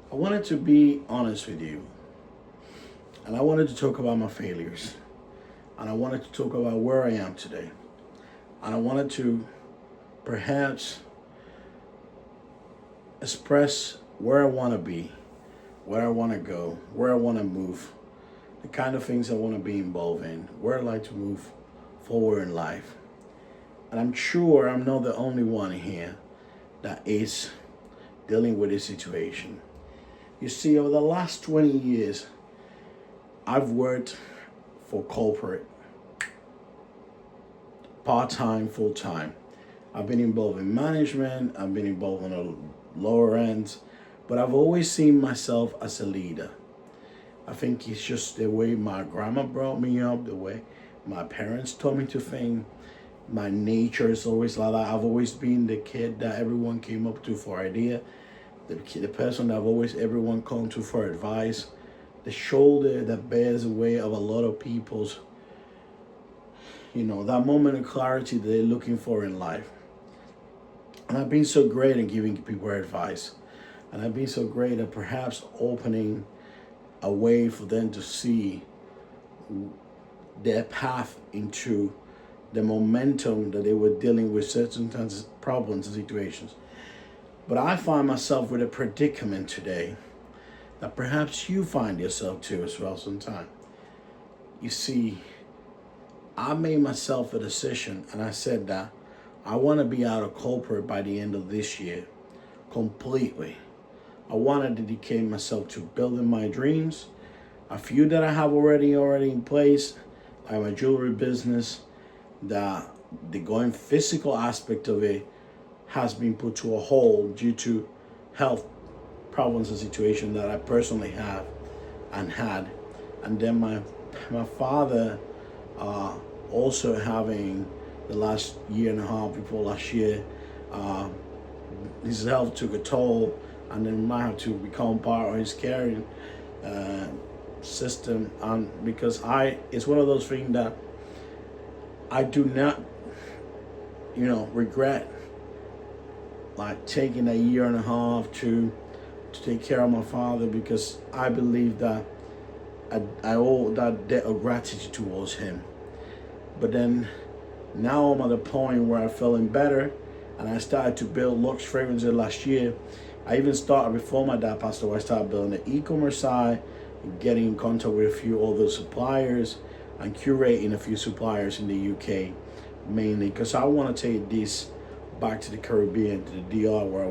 I wanted to be honest with you, and I wanted to talk about my failures, and I wanted to talk about where I am today, and I wanted to perhaps express where I want to be, where I want to go, where I want to move, the kind of things I want to be involved in, where I like to move forward in life. And I'm sure I'm not the only one here that is dealing with this situation. You see, over the last 20 years, I've worked for corporate, part-time, full-time. I've been involved in management, I've been involved on the lower ends, but I've always seen myself as a leader. I think it's just the way my grandma brought me up, the way my parents taught me to think. My nature is always like that. I've always been the kid that everyone came up to for idea, the person that everyone come to for advice, the shoulder that bears the weight of a lot of people's, that moment of clarity that they're looking for in life. And I've been so great in giving people advice. And I've been so great at perhaps opening a way for them to see their path into the momentum that they were dealing with certain kinds of problems and situations. But I find myself with a predicament today that perhaps you find yourself too as well sometimes. You see, I made myself a decision and I said that I want to be out of corporate by the end of this year completely. I want to dedicate myself to building my dreams. A few that I have already in place, like my jewelry business, that the going physical aspect of it has been put to a hold due to health problems and situations that I personally have and had. And then my father also having the last year and a half before last year, his health took a toll, and then might have to become part of his caring system. And because it's one of those things that I do not, regret, like taking a year and a half to take care of my father, because I believe that I owe that debt of gratitude towards him. But then now I'm at a point where I'm feeling better, and I started to build Lux Fragrances last year. I even started before my dad passed away. I started building the e-commerce side, getting in contact with a few other suppliers, and curating a few suppliers in the UK, mainly because I want to take this back to the Caribbean, to the DR, where